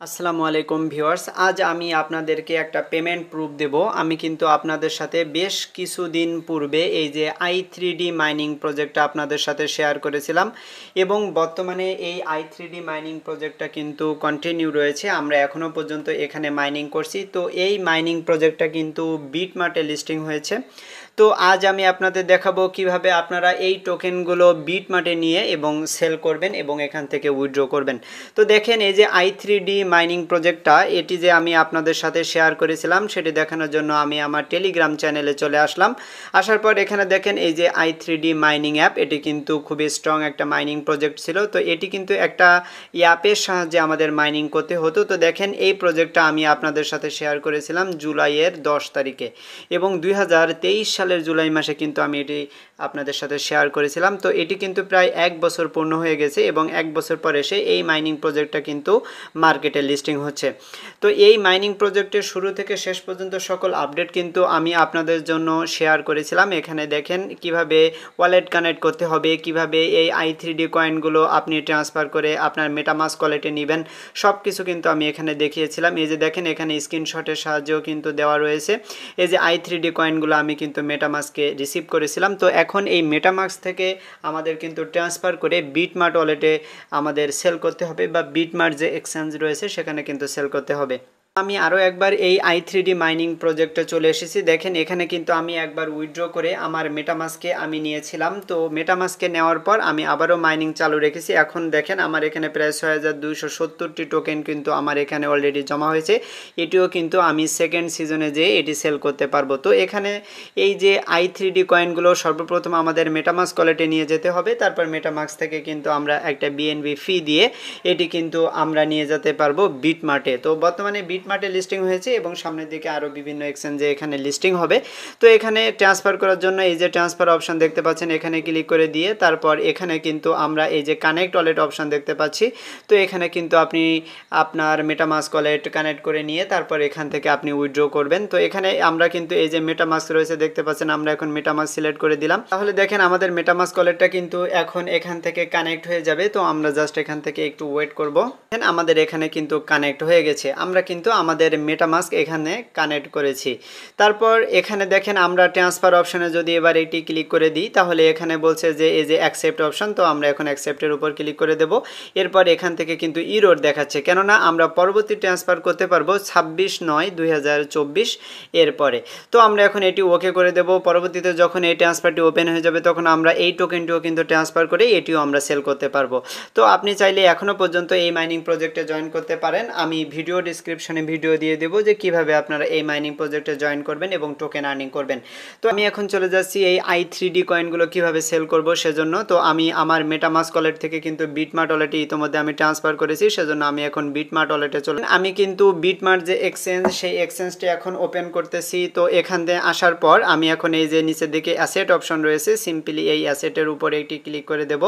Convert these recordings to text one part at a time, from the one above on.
আসসালামু আলাইকুম ভিউয়ার্স, আজ আমি আপনাদেরকে একটা পেমেন্ট প্রুফ দেব। আমি কিন্তু আপনাদের সাথে বেশ কিছুদিন পূর্বে এই যে i3D মাইনিং প্রজেক্টটা আপনাদের সাথে শেয়ার করেছিলাম এবং বর্তমানে এই i3D মাইনিং প্রজেক্টটা কিন্তু কন্টিনিউ রয়েছে। আমরা এখনও পর্যন্ত এখানে মাইনিং করছি। তো এই মাইনিং প্রজেক্টটা কিন্তু বিটমার্টে লিস্টিং হয়েছে। তো আজ আমি আপনাদের দেখাবো কিভাবে আপনারা এই টোকেনগুলো বিটমার্টে নিয়ে এবং সেল করবেন এবং এখান থেকে উইথড্র করবেন। তো দেখেন এই যে i3D মাইনিং প্রজেক্টটা, এটি যে আমি আপনাদের সাথে শেয়ার করেছিলাম সেটি দেখানোর জন্য আমি আমার টেলিগ্রাম চ্যানেলে চলে আসলাম। আসার পর এখানে দেখেন এই যে i3D মাইনিং অ্যাপ, এটি কিন্তু খুবই স্ট্রং একটা মাইনিং প্রজেক্ট ছিল। তো এটি কিন্তু একটা অ্যাপের সাহায্যে আমাদের মাইনিং করতে হতো। তো দেখেন এই প্রজেক্টটা আমি আপনাদের সাথে শেয়ার করেছিলাম জুলাইয়ের 10 তারিখে এবং 2023 সালের জুলাই মাসে কিন্তু আমি এটি আপনাদের সাথে শেয়ার করেছিলাম। তো এটি কিন্তু প্রায় 1 বছর পূর্ণ হয়ে গেছে এবং 1 বছর পর এসে এই মাইনিং প্রজেক্টটা কিন্তু মার্কেটে লিস্টিং হচ্ছে। তো এই মাইনিং প্রজেক্টের শুরু থেকে শেষ পর্যন্ত সকল আপডেট কিন্তু আমি আপনাদের জন্য শেয়ার করেছিলাম। এখানে দেখেন কিভাবে ওয়ালেট কানেক্ট করতে হবে, কিভাবে এই i3D কয়েনগুলো আপনি ট্রান্সফার করে আপনার মেটামাস্ক ওয়ালেটে নেবেন, সব কিছু কিন্তু আমি এখানে দেখিয়েছিলাম। এই যে দেখেন এখানে স্ক্রিনশটের সাহায্যেও কিন্তু দেওয়া রয়েছে। এই যে i3D কয়েনগুলো আমি কিন্তু মেটামাস্কে রিসিভ করেছিলাম। তো এখন এই মেটামাস্ক থেকে আমাদের কিন্তু ট্রান্সফার করে বিটমার্ট ওয়ালেটে আমাদের সেল করতে হবে বা বিটমার্ট যে এক্সচেঞ্জ রয়েছে সেখানে কিন্তু সেল করতে হবে। আমি আরও একবার এই i3D মাইনিং প্রজেক্টে চলে এসেছি। দেখেন এখানে কিন্তু আমি একবার উইথড্র করে আমার মেটামাস্কে আমি নিয়েছিলাম। তো মেটামাস্কে নেওয়ার পর আমি আবারও মাইনিং চালু রেখেছি। এখন দেখেন আমার এখানে প্রায় 6270টি টোকেন কিন্তু আমার এখানে অলরেডি জমা হয়েছে। এটিও কিন্তু আমি সেকেন্ড সিজনে যেয়ে এটি সেল করতে পারবো। তো এখানে এই যে i3D কয়েনগুলো সর্বপ্রথম আমাদের মেটামাস্ক ওয়ালেটে নিয়ে যেতে হবে। তারপর মেটামাস্ক থেকে কিন্তু আমরা একটা বিএনবি ফি দিয়ে এটি কিন্তু আমরা নিয়ে যেতে পারবো বিটমার্টে। তো বর্তমানে বিটমার্টে লিস্টিং হয়েছে এবং সামনের দিকে আরও বিভিন্ন এক্সচেঞ্জে এখানে লিস্টিং হবে। তো এখানে ট্রান্সফার করার জন্য এই যে ট্রান্সফার অপশন দেখতে পাচ্ছেন, এখানে ক্লিক করে দিয়ে তারপর এখানে কিন্তু আমরা এই যে কানেক্ট ওয়ালেট অপশন দেখতে পাচ্ছি। তো এখানে কিন্তু আপনি আপনার মেটামাস্ক ওয়ালেট কানেক্ট করে নিয়ে তারপর এখান থেকে আপনি উইথড্র করবেন। তো এখানে আমরা কিন্তু এই যে মেটামাস্ক রয়েছে দেখতে পাচ্ছেন, আমরা এখন মেটামাস্ক সিলেক্ট করে দিলাম। তাহলে দেখেন আমাদের মেটামাস্ক ওয়ালেটটা কিন্তু এখন এখান থেকে কানেক্ট হয়ে যাবে। তো আমরা জাস্ট এখান থেকে একটু ওয়েট করব। আমাদের এখানে কিন্তু কানেক্ট হয়ে গেছে, আমরা কিন্তু আমাদের মেটামাস্ক এখানে কানেক্ট করেছি। তারপর এখানে দেখেন আমরা ট্রান্সফার অপশনে যদি এবার এটি ক্লিক করে দিই তাহলে এখানে বলছে যে এই যে অ্যাকসেপ্ট অপশন, তো আমরা এখন অ্যাকসেপ্টের উপর ক্লিক করে দেব। এরপর এখান থেকে কিন্তু ইরোর দেখাচ্ছে, কেননা আমরা পরবর্তী ট্রান্সফার করতে পারবো 26/9/2024 এরপরে। তো আমরা এখন এটি ওকে করে দেব। পরবর্তীতে যখন এই ট্রান্সফারটি ওপেন হয়ে যাবে তখন আমরা এই টোকেনটিও কিন্তু ট্রান্সফার করে এটিও আমরা সেল করতে পারবো। তো আপনি চাইলে এখনও পর্যন্ত এই মাইনিং প্রজেক্টে জয়েন করতে পারেন। আমি ভিডিও ডিসক্রিপশনে ভিডিও দিয়ে দেবো যে কিভাবে আপনারা এই মাইনিং প্রজেক্টে জয়েন করবেন এবং টোকেন আর্নিং করবেন। তো আমি এখন চলে যাচ্ছি এই i3D কয়েনগুলো কিভাবে সেল করব সেজন্য। তো আমি আমার মেটামাস্ক ওয়ালেট থেকে কিন্তু বিটমার্ট ওয়ালেটে ইতিমধ্যে আমি ট্রান্সফার করেছি, সেজন্য আমি এখন বিটমার্ট ওয়ালেটে চলে আমি কিন্তু বিটমার্ট যে এক্সচেঞ্জ সেই এক্সচেঞ্জটি এখন ওপেন করতেছি। তো এখান থেকে আসার পর আমি এখন এই যে নিচের দিকে অ্যাসেট অপশন রয়েছে, সিম্পলি এই অ্যাসেটের উপরে একটি ক্লিক করে দেব।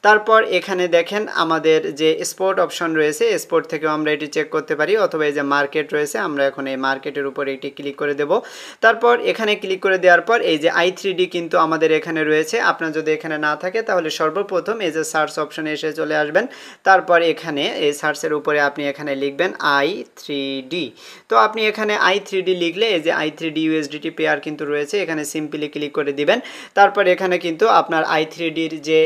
তারপর এখানে দেখেন আমাদের যে স্পট অপশন রয়েছে, স্পট থেকেও আমরা এটি চেক করতে পারি, অথবা এই যে মার্কেট রয়েছে আমরা এখন এই মার্কেটের উপরে এটি ক্লিক করে দেব। তারপর এখানে ক্লিক করে দেওয়ার পর এই যে i3D কিন্তু আমাদের এখানে রয়েছে। আপনার যদি এখানে না থাকে তাহলে সর্বপ্রথম এই যে সার্চ অপশনে এসে চলে আসবেন। তারপর এখানে এই সার্চের উপরে আপনি এখানে লিখবেন i3D। তো আপনি এখানে i3D লিখলে এই যে i3D USDT পেয়ার কিন্তু রয়েছে, এখানে সিম্পলি ক্লিক করে দিবেন। তারপর এখানে কিন্তু আপনার i3Dর যে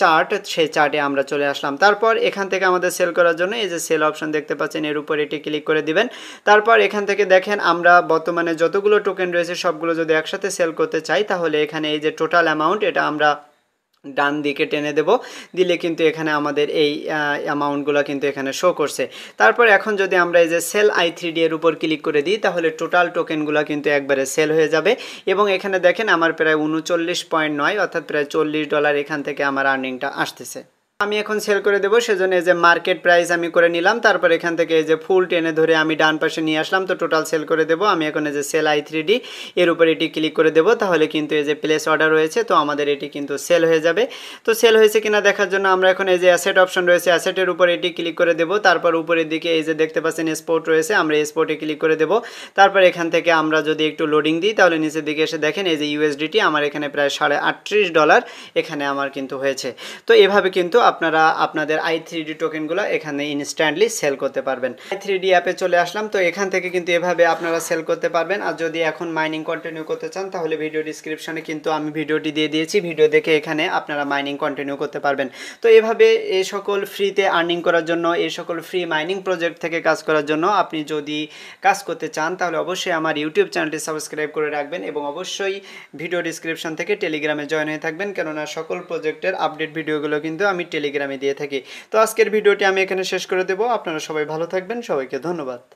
চার্ট সেই চার্টে আমরা চলে আসলাম। তারপর এখান থেকে আমাদের সেল করার জন্য এই যে সেল অপশন দেখতে পাচ্ছেন এর উপর এটি ক্লিক করে দিবেন। তারপর এখান থেকে দেখেন আমরা বর্তমানে যতগুলো টোকেন রয়েছে সবগুলো যদি একসাথে সেল করতে চাই তাহলে এখানে এই যে টোটাল অ্যামাউন্ট এটা আমরা ডান দিকে টেনে দেব, দিলে কিন্তু এখানে আমাদের এই অ্যামাউন্টগুলো কিন্তু এখানে শো করছে। তারপর এখন যদি আমরা এই যে সেল i3D এর উপর ক্লিক করে দিই তাহলে টোটাল টোকেনগুলো কিন্তু একবারে সেল হয়ে যাবে এবং এখানে দেখেন আমার প্রায় 39.9 অর্থাৎ প্রায় $40 এখান থেকে আমার আর্নিংটা আসতেছে। আমি এখন সেল করে দেবো, সেজন্য এই যে মার্কেট প্রাইস আমি করে নিলাম। তারপর এখান থেকে এই যে ফুল টেনে ধরে আমি ডান পাশে নিয়ে আসলাম, তো টোটাল সেল করে দেবো। আমি এখন এই যে সেল i3D এর উপর এটি ক্লিক করে দেবো, তাহলে কিন্তু এই যে প্লেস অর্ডার রয়েছে, তো আমাদের এটি কিন্তু সেল হয়ে যাবে। তো সেল হয়েছে কিনা দেখার জন্য আমরা এখন এই যে অ্যাসেট অপশন রয়েছে, অ্যাসেটের উপর এটি ক্লিক করে দেবো। তারপর উপরের দিকে এই যে দেখতে পাচ্ছেন স্পট রয়েছে, আমরা স্পটে ক্লিক করে দেবো। তারপর এখান থেকে আমরা যদি একটু লোডিং দিই তাহলে নিচের দিকে এসে দেখেন এই যে USDT আমার এখানে প্রায় $38.5 এখানে আমার কিন্তু হয়েছে। তো এভাবে কিন্তু আপনারা আপনাদের i3D টোকেনগুলো এখানে ইনস্ট্যান্টলি সেল করতে পারবেন। i3D অ্যাপে চলে আসলাম, তো এখান থেকে কিন্তু এভাবে আপনারা সেল করতে পারবেন। আর যদি এখন মাইনিং কন্টিনিউ করতে চান তাহলে ভিডিও ডিসক্রিপশনে কিন্তু আমি ভিডিওটি দিয়ে দিয়েছি, ভিডিও দেখে এখানে আপনারা মাইনিং কন্টিনিউ করতে পারবেন। তো এভাবে এই সকল ফ্রিতে আর্নিং করার জন্য, এই সকল ফ্রি মাইনিং প্রজেক্ট থেকে কাজ করার জন্য আপনি যদি কাজ করতে চান তাহলে অবশ্যই আমার ইউটিউব চ্যানেলটি সাবস্ক্রাইব করে রাখবেন এবং অবশ্যই ভিডিও ডিসক্রিপশন থেকে টেলিগ্রামে জয়েন হয়ে থাকবেন, কেননা সকল প্রজেক্টের আপডেট ভিডিওগুলো কিন্তু আমি টেলিগ্রামে দিয়ে থাকি। তো আজকের ভিডিওটি আমি এখানে শেষ করে দেবো। আপনারা সবাই ভালো থাকবেন, সবাইকে ধন্যবাদ।